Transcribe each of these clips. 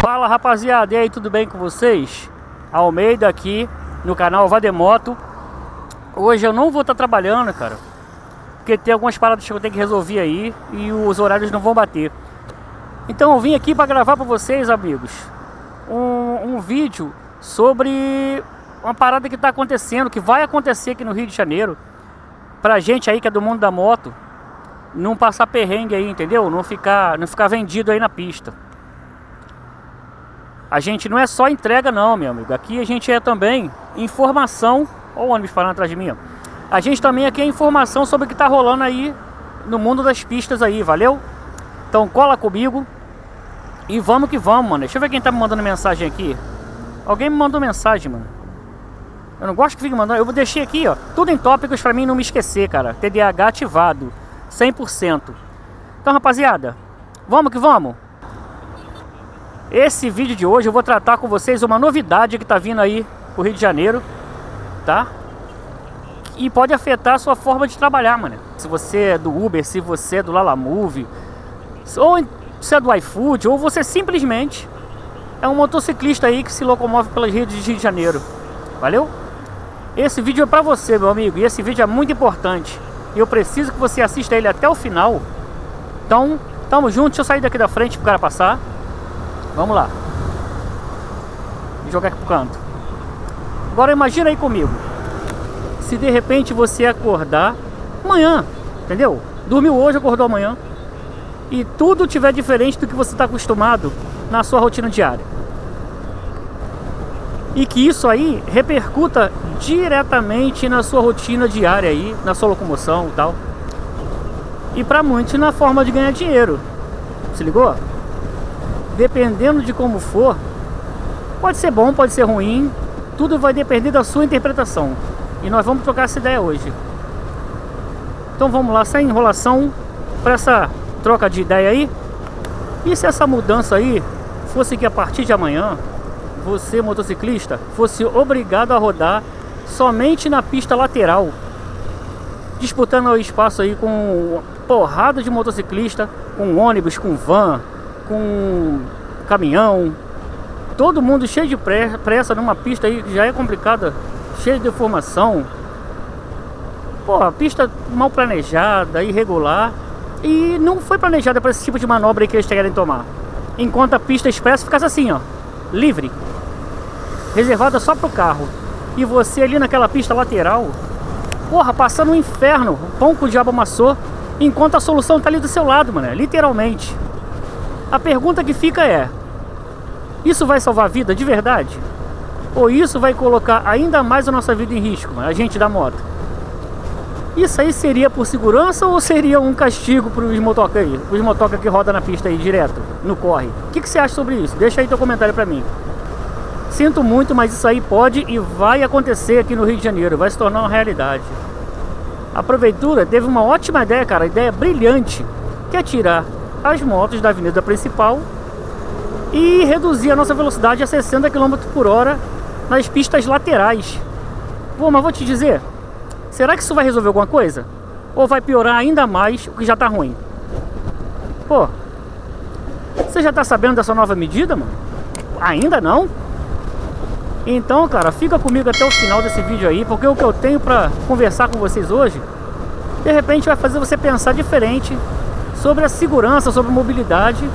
Fala rapaziada, e aí, tudo bem com vocês? Almeida aqui no canal Vademoto. Hoje eu não vou estar trabalhando, cara, porque tem algumas paradas que eu tenho que resolver aí e os horários não vão bater. Então eu vim aqui para gravar para vocês, amigos, um vídeo sobre uma parada que está acontecendo, que vai acontecer aqui no Rio de Janeiro, pra gente aí que é do mundo da moto não passar perrengue aí, entendeu? Não ficar vendido aí na pista. A gente não é só entrega não, meu amigo. Aqui a gente é também informação. Olha o ônibus parando atrás de mim, ó. A gente também aqui é informação sobre o que tá rolando aí no mundo das pistas aí, valeu? Então cola comigo e vamos que vamos, mano. Deixa eu ver quem tá me mandando mensagem aqui. Alguém me mandou mensagem, mano. Eu não gosto que fique mandando. Eu deixei aqui, ó, tudo em tópicos pra mim não me esquecer, cara. TDAH ativado, 100%. Então, rapaziada, vamos que vamos. Esse vídeo de hoje eu vou tratar com vocês uma novidade que tá vindo aí pro Rio de Janeiro, tá? E pode afetar a sua forma de trabalhar, mano. Se você é do Uber, se você é do Lalamove, ou se é do iFood, ou você simplesmente é um motociclista aí que se locomove pelas redes de Rio de Janeiro. Valeu? Esse vídeo é pra você, meu amigo, e esse vídeo é muito importante. E eu preciso que você assista ele até o final. Então, tamo junto. Deixa eu sair daqui da frente pro cara passar. Vamos lá. Vou jogar aqui pro canto. Agora imagina aí comigo. Se de repente você acordar amanhã, entendeu? Dormiu hoje, acordou amanhã, e tudo tiver diferente do que você está acostumado na sua rotina diária. E que isso aí repercuta diretamente na sua rotina diária aí, na sua locomoção e tal. E para muitos na forma de ganhar dinheiro. Se ligou? Dependendo de como for, pode ser bom, pode ser ruim, tudo vai depender da sua interpretação. E nós vamos trocar essa ideia hoje. Então vamos lá, sem enrolação, para essa troca de ideia aí. E se essa mudança aí fosse que a partir de amanhã você, motociclista, fosse obrigado a rodar somente na pista lateral, disputando o espaço aí com porrada de motociclista, com ônibus, com van, com caminhão, todo mundo cheio de pressa numa pista aí que já é complicada, cheia de deformação. Pô, a pista mal planejada, irregular, e não foi planejada para esse tipo de manobra aí que eles querem tomar. Enquanto a pista expressa ficasse assim, ó, livre, reservada só pro carro, e você ali naquela pista lateral, porra, passando um inferno, o pão que o diabo amassou, enquanto a solução tá ali do seu lado, mano, literalmente. A pergunta que fica é: isso vai salvar a vida de verdade? Ou isso vai colocar ainda mais a nossa vida em risco, a gente da moto? Isso aí seria por segurança ou seria um castigo para os motoca aí? Os motoca que rodam na pista aí direto, no corre? O que você acha sobre isso? Deixa aí teu comentário pra mim. Sinto muito, mas isso aí pode e vai acontecer aqui no Rio de Janeiro. Vai se tornar uma realidade. A prefeitura teve uma ótima ideia, cara, ideia brilhante, que é tirar as motos da avenida principal e reduzir a nossa velocidade a 60 km por hora nas pistas laterais. Pô, mas vou te dizer, será que isso vai resolver alguma coisa? Ou vai piorar ainda mais o que já tá ruim? Pô, você já tá sabendo dessa nova medida, mano? Ainda não? Então, cara, fica comigo até o final desse vídeo aí, porque o que eu tenho pra conversar com vocês hoje, de repente vai fazer você pensar diferente sobre a segurança, sobre a mobilidade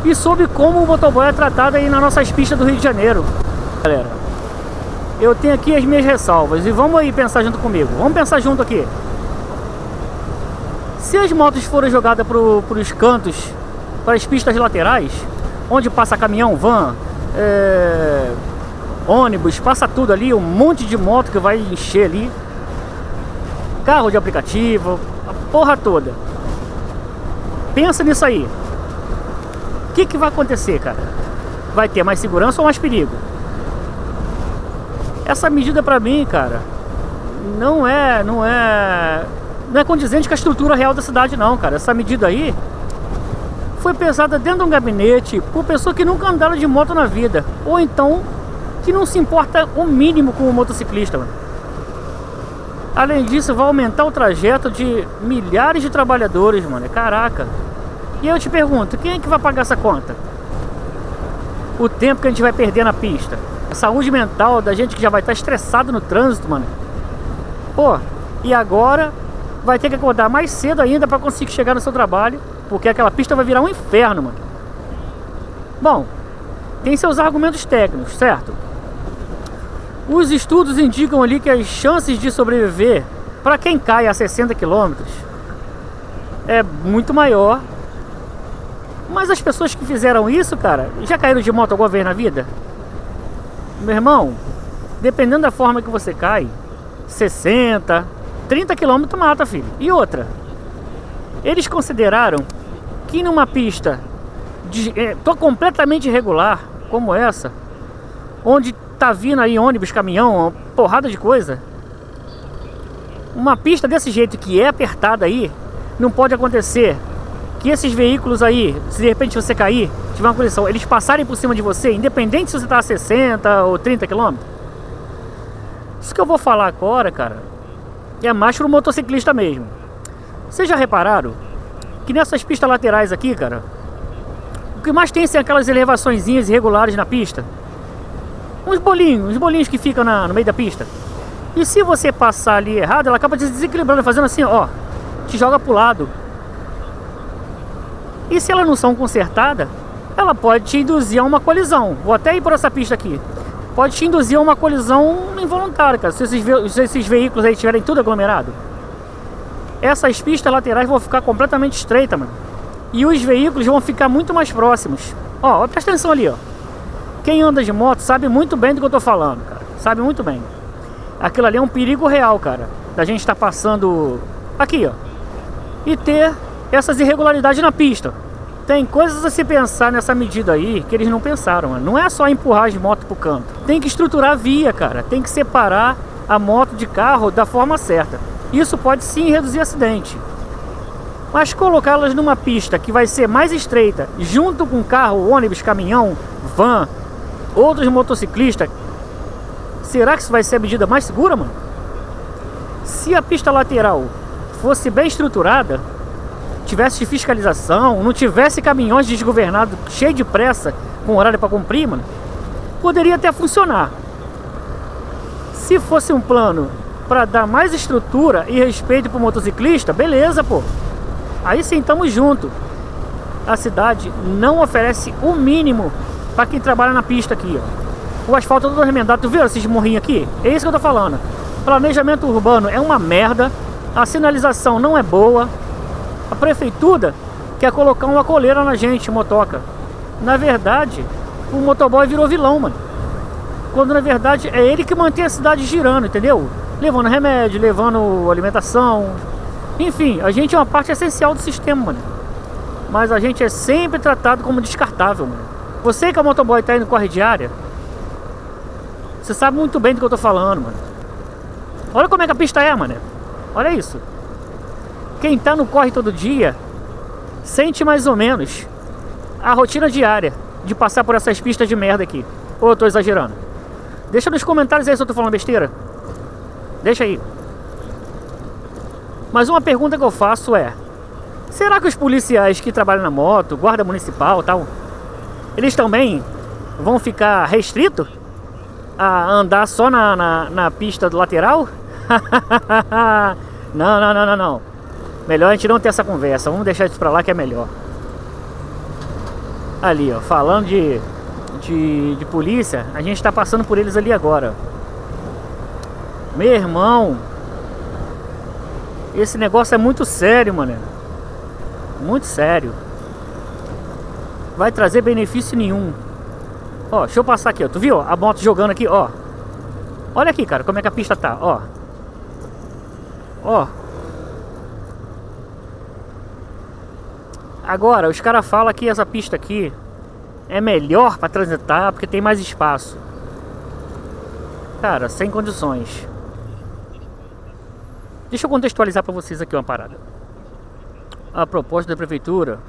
e sobre como o motoboy é tratado aí nas nossas pistas do Rio de Janeiro. Galera, eu tenho aqui as minhas ressalvas e vamos aí pensar junto comigo. Vamos pensar junto aqui. Se as motos forem jogadas para os cantos, para as pistas laterais, onde passa caminhão, van, ônibus, passa tudo ali, um monte de moto que vai encher ali, carro de aplicativo, a porra toda. Pensa nisso aí. O que vai acontecer, cara? Vai ter mais segurança ou mais perigo? Essa medida pra mim, cara, não é condizente com a estrutura real da cidade não, cara. Essa medida aí foi pesada dentro de um gabinete por pessoa que nunca andaram de moto na vida, ou então que não se importa o mínimo com o motociclista, mano. Além disso, vai aumentar o trajeto de milhares de trabalhadores, mano. Caraca. E eu te pergunto, quem é que vai pagar essa conta? o tempo que a gente vai perder na pista, a saúde mental da gente que já vai estar estressado no trânsito, mano. Pô, e agora vai ter que acordar mais cedo ainda para conseguir chegar no seu trabalho, porque aquela pista vai virar um inferno, mano. Bom, tem seus argumentos técnicos, certo? Os estudos indicam ali que as chances de sobreviver para quem cai a 60 km é muito maior. Mas as pessoas que fizeram isso, cara, já caíram de moto alguma vez na vida? Meu irmão, dependendo da forma que você cai, 60, 30 km mata, filho. E outra, eles consideraram que numa pista completamente irregular, como essa, onde tá vindo aí ônibus, caminhão, uma porrada de coisa, uma pista desse jeito que é apertada aí, não pode acontecer que esses veículos aí, se de repente você cair, tiver uma colisão, eles passarem por cima de você, independente se você tá a 60 ou 30 km. Isso que eu vou falar agora, cara, é mais pro motociclista mesmo. Vocês já repararam que nessas pistas laterais aqui, cara, o que mais tem são aquelas elevaçõezinhas irregulares na pista? Uns bolinhos que ficam no meio da pista. E se você passar ali errado, ela acaba desequilibrando, fazendo assim, ó, te joga pro lado. E se elas não são consertadas, ela pode te induzir a uma colisão. Vou até ir por essa pista aqui. Pode te induzir a uma colisão involuntária, cara, se esses veículos aí estiverem tudo aglomerado. Essas pistas laterais vão ficar completamente estreitas, mano. E os veículos vão ficar muito mais próximos. Ó, presta atenção ali, ó. Quem anda de moto sabe muito bem do que eu tô falando, cara. Sabe muito bem. Aquilo ali é um perigo real, cara. Da gente estar passando aqui, ó, e ter essas irregularidades na pista. Tem coisas a se pensar nessa medida aí que eles não pensaram, mano. Não é só empurrar as motos pro canto. Tem que estruturar a via, cara. Tem que separar a moto de carro da forma certa. Isso pode sim reduzir acidente. Mas colocá-las numa pista que vai ser mais estreita, junto com carro, ônibus, caminhão, van, outros motociclistas, será que isso vai ser a medida mais segura, mano? Se a pista lateral fosse bem estruturada, tivesse fiscalização, não tivesse caminhões desgovernados, cheio de pressa, com horário para cumprir, mano, poderia até funcionar. Se fosse um plano para dar mais estrutura e respeito pro motociclista, beleza, pô. Aí sim, tamo junto. A cidade não oferece o mínimo para quem trabalha na pista aqui, ó. O asfalto todo remendado, tu viu esses morrinhos aqui? É isso que eu tô falando. Planejamento urbano é uma merda, a sinalização não é boa. A prefeitura quer colocar uma coleira na gente, motoca. Na verdade, o motoboy virou vilão, mano. Quando na verdade é ele que mantém a cidade girando, entendeu? Levando remédio, levando alimentação. Enfim, a gente é uma parte essencial do sistema, mano. Mas a gente é sempre tratado como descartável, mano. Você que é motoboy e tá indo corre diária, você sabe muito bem do que eu tô falando, mano. Olha como é que a pista é, mano. Olha isso. Quem tá no corre todo dia sente mais ou menos a rotina diária de passar por essas pistas de merda aqui. Ou eu tô exagerando? Deixa nos comentários aí se eu tô falando besteira. Deixa aí. Mas uma pergunta que eu faço é: será que os policiais que trabalham na moto, guarda municipal e tal, eles também vão ficar restritos a andar só na pista lateral? Não. Melhor a gente não ter essa conversa. Vamos deixar isso pra lá que é melhor. Ali, ó, falando de polícia, a gente tá passando por eles ali agora. Meu irmão, esse negócio é muito sério, mano. Muito sério. Vai trazer benefício nenhum. Ó, deixa eu passar aqui, ó. Tu viu a moto jogando aqui, ó. Olha aqui, cara, como é que a pista tá, ó. Ó. Agora, os caras falam que essa pista aqui é melhor pra transitar porque tem mais espaço. Cara, sem condições. Deixa eu contextualizar pra vocês aqui uma parada. A proposta da prefeitura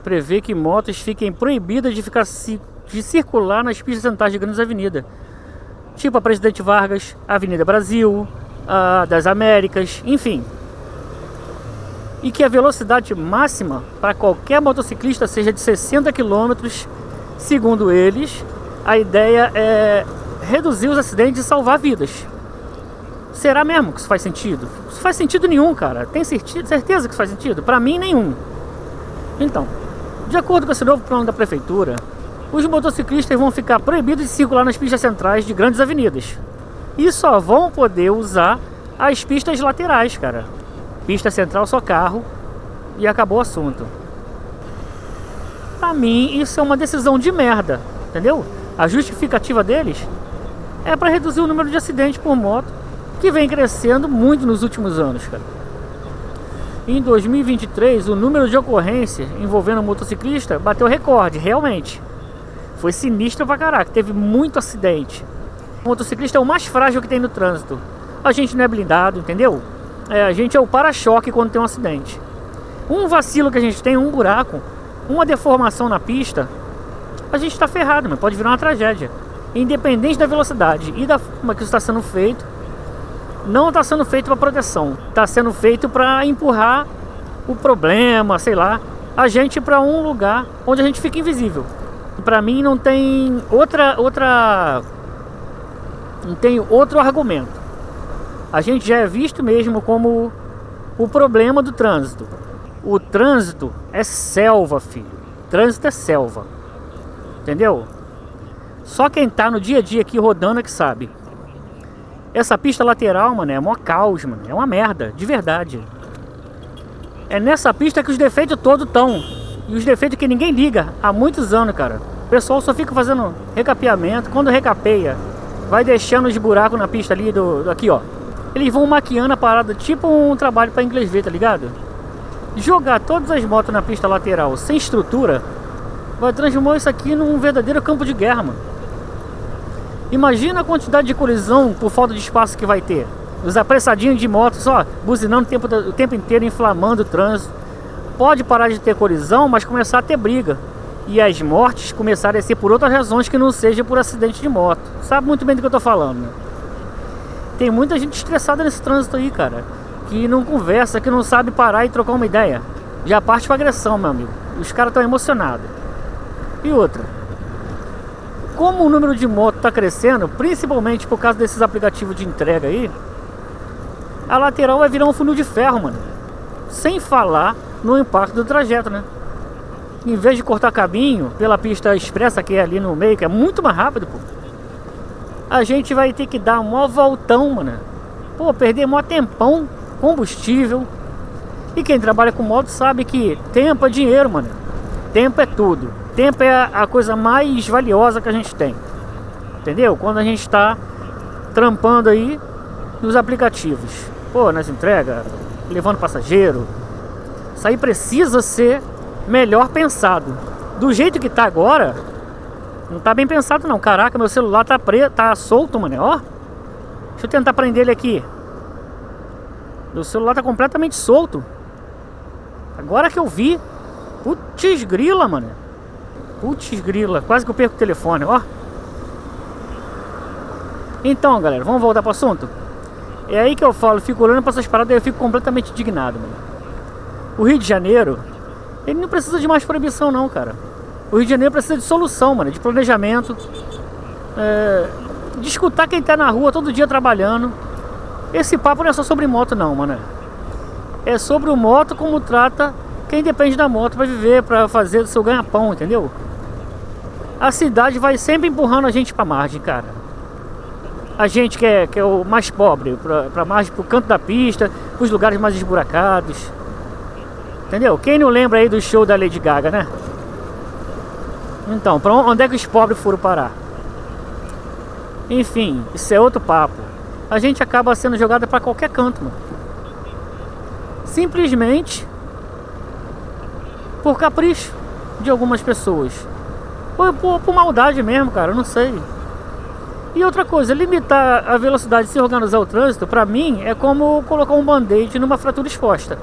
prevê que motos fiquem proibidas de circular nas pistas centrais de grandes avenidas, tipo a Presidente Vargas, a Avenida Brasil, a das Américas, enfim. E que a velocidade máxima para qualquer motociclista seja de 60 km, Segundo eles, a ideia é reduzir os acidentes e salvar vidas. Será mesmo que isso faz sentido? Isso faz sentido nenhum, cara. Tem certeza que isso faz sentido? Pra mim, nenhum. Então, de acordo com esse novo plano da prefeitura, os motociclistas vão ficar proibidos de circular nas pistas centrais de grandes avenidas. E só vão poder usar as pistas laterais, cara. Pista central só carro e acabou o assunto. Pra mim, isso é uma decisão de merda, entendeu? A justificativa deles é para reduzir o número de acidentes por moto, que vem crescendo muito nos últimos anos, cara. Em 2023, o número de ocorrências envolvendo motociclista bateu recorde, realmente. Foi sinistro pra caraca, teve muito acidente. O motociclista é o mais frágil que tem no trânsito. A gente não é blindado, entendeu? A gente é o para-choque quando tem um acidente. Um vacilo que a gente tem, um buraco, uma deformação na pista, a gente tá ferrado, mas pode virar uma tragédia. Independente da velocidade e da forma que isso está sendo feito, não está sendo feito para proteção, está sendo feito para empurrar o problema, sei lá, a gente para um lugar onde a gente fica invisível. Para mim não tem não tem outro argumento. A gente já é visto mesmo como o problema do trânsito. O trânsito é selva, filho. Trânsito é selva. Entendeu? Só quem tá no dia a dia aqui rodando é que sabe. Essa pista lateral, mano, é mó caos, mano. É uma merda, de verdade. É nessa pista que os defeitos todos estão. E os defeitos que ninguém liga há muitos anos, cara. O pessoal só fica fazendo recapeamento. Quando recapeia, vai deixando os buracos na pista ali aqui, ó. Eles vão maquiando a parada, tipo um trabalho para inglês ver, tá ligado? Jogar todas as motos na pista lateral sem estrutura vai transformar isso aqui num verdadeiro campo de guerra, mano. Imagina a quantidade de colisão por falta de espaço que vai ter. Os apressadinhos de moto só buzinando o tempo inteiro, inflamando o trânsito. Pode parar de ter colisão, mas começar a ter briga. E as mortes começarem a ser por outras razões que não seja por acidente de moto. Sabe muito bem do que eu tô falando, né? Tem muita gente estressada nesse trânsito aí, cara, que não conversa, que não sabe parar e trocar uma ideia. Já parte pra agressão, meu amigo. Os caras estão emocionados. E outra, como o número de motos está crescendo, principalmente por causa desses aplicativos de entrega aí, a lateral vai virar um funil de ferro, mano. Sem falar no impacto do trajeto, né? Em vez de cortar caminho pela pista expressa que é ali no meio, que é muito mais rápido, pô, a gente vai ter que dar um maior voltão, mano. Pô, perder maior tempão, combustível. E quem trabalha com moto sabe que tempo é dinheiro, mano. Tempo é tudo. Tempo é a coisa mais valiosa que a gente tem. Entendeu? Quando a gente tá trampando aí nos aplicativos. Pô, nas entregas, levando passageiro. Isso aí precisa ser melhor pensado. Do jeito que tá agora, não tá bem pensado não. Caraca, meu celular tá solto, mano. Ó. Deixa eu tentar prender ele aqui. Meu celular tá completamente solto. Agora que eu vi. Putz grila, mano. Putz grila. Quase que eu perco o telefone, ó. Então, galera, vamos voltar pro assunto? É aí que eu falo, fico olhando pra essas paradas e eu fico completamente indignado, mano. O Rio de Janeiro, ele não precisa de mais proibição não, cara. O Rio de Janeiro precisa de solução, mano. De planejamento. De escutar quem tá na rua todo dia trabalhando. Esse papo não é só sobre moto não, mano. É sobre o moto como trata quem depende da moto pra viver, pra fazer o seu ganha-pão, entendeu? A cidade vai sempre empurrando a gente pra margem, cara. A gente que é o mais pobre, pra margem, pro canto da pista, pros lugares mais esburacados. Entendeu? Quem não lembra aí do show da Lady Gaga, né? Então, pra onde é que os pobres foram parar? Enfim, isso é outro papo. A gente acaba sendo jogada pra qualquer canto, mano. Simplesmente por capricho de algumas pessoas. Ou por maldade mesmo, cara, eu não sei. E outra coisa, limitar a velocidade sem organizar o trânsito, pra mim, é como colocar um band-aid numa fratura exposta.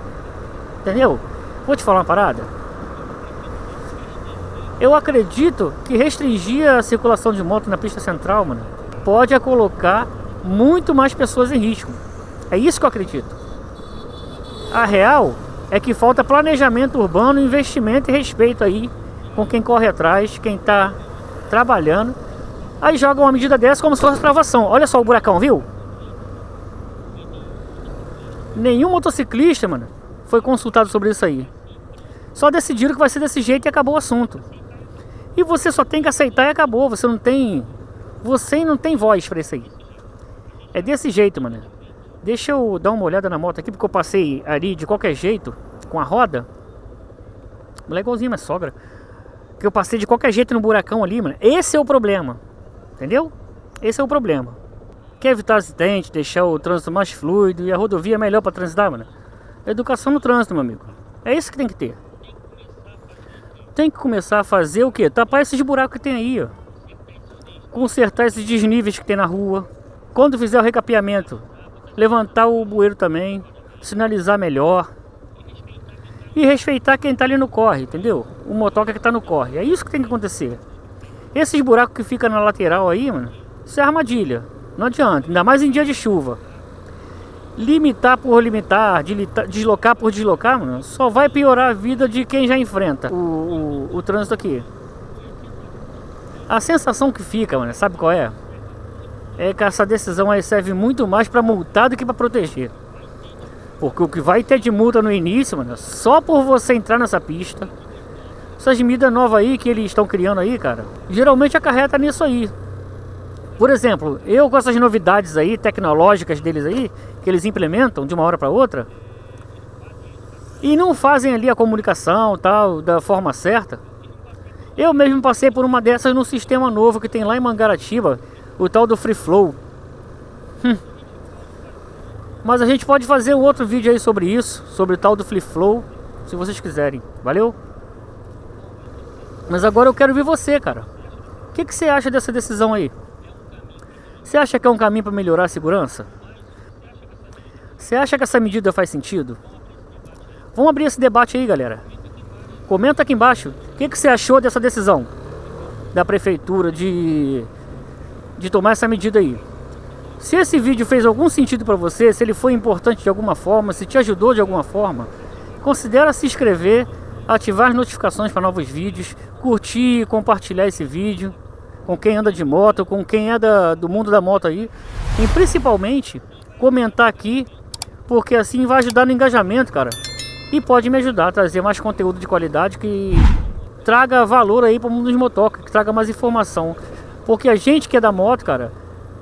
Entendeu? Vou te falar uma parada. Eu acredito que restringir a circulação de moto na pista central, mano, pode colocar muito mais pessoas em risco. É isso que eu acredito. A real é que falta planejamento urbano, investimento e respeito aí com quem corre atrás, quem tá trabalhando. Aí jogam uma medida dessa como se fosse escavação. Olha só o buracão, viu? Nenhum motociclista, mano, foi consultado sobre isso aí. Só decidiram que vai ser desse jeito e acabou o assunto. E você só tem que aceitar e acabou. Você não tem voz pra isso aí. É desse jeito, mano. Deixa eu dar uma olhada na moto aqui, porque eu passei ali de qualquer jeito com a roda. Mulher igualzinho minha sogra. Que eu passei de qualquer jeito no buracão ali, mano. Esse é o problema. Entendeu? Esse é o problema. Quer evitar acidente, deixar o trânsito mais fluido e a rodovia é melhor pra transitar, mano? Educação no trânsito, meu amigo. É isso que tem que ter. Tem que começar a fazer o quê? Tapar esses buracos que tem aí, ó. Consertar esses desníveis que tem na rua. Quando fizer o recapeamento, levantar o bueiro também. Sinalizar melhor. E respeitar quem tá ali no corre, entendeu? O motoca que tá no corre. É isso que tem que acontecer. Esses buracos que ficam na lateral aí, mano, isso é armadilha. Não adianta, ainda mais em dia de chuva. Limitar por limitar, deslocar por deslocar, mano, só vai piorar a vida de quem já enfrenta o trânsito aqui. A sensação que fica, mano, sabe qual é? É que essa decisão aí serve muito mais pra multar do que pra proteger. Porque o que vai ter de multa no início, mano, só por você entrar nessa pista. Essas medidas novas aí que eles estão criando aí, cara, geralmente acarreta nisso aí. Por exemplo, eu com essas novidades aí, tecnológicas deles aí, que eles implementam de uma hora para outra, e não fazem ali a comunicação tal, da forma certa. Eu mesmo passei por uma dessas no sistema novo que tem lá em Mangaratiba, o tal do Free Flow. Mas a gente pode fazer um outro vídeo aí sobre isso, sobre o tal do Free Flow, se vocês quiserem. Valeu? Mas agora eu quero ver você, cara. O que você acha dessa decisão aí? Você acha que é um caminho para melhorar a segurança? Você acha que essa medida faz sentido? Vamos abrir esse debate aí, galera. Comenta aqui embaixo. O que você achou dessa decisão da prefeitura de tomar essa medida aí? Se esse vídeo fez algum sentido para você, se ele foi importante de alguma forma, se te ajudou de alguma forma, considera se inscrever, ativar as notificações para novos vídeos, curtir e compartilhar esse vídeo com quem anda de moto, com quem é do mundo da moto aí, e principalmente comentar aqui, porque assim vai ajudar no engajamento, cara, e pode me ajudar a trazer mais conteúdo de qualidade que traga valor aí para o mundo dos motocas, que traga mais informação, porque a gente que é da moto, cara,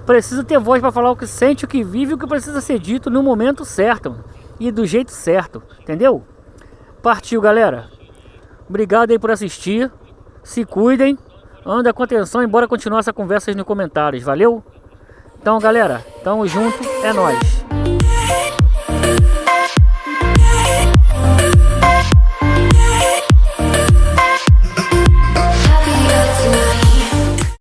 precisa ter voz para falar o que sente, o que vive, o que precisa ser dito no momento certo, mano, e do jeito certo, entendeu? Partiu, galera. Obrigado aí por assistir. Se cuidem. Anda com atenção e bora continuar essa conversa aí nos comentários. Valeu? Então, galera, tamo junto. É nóis.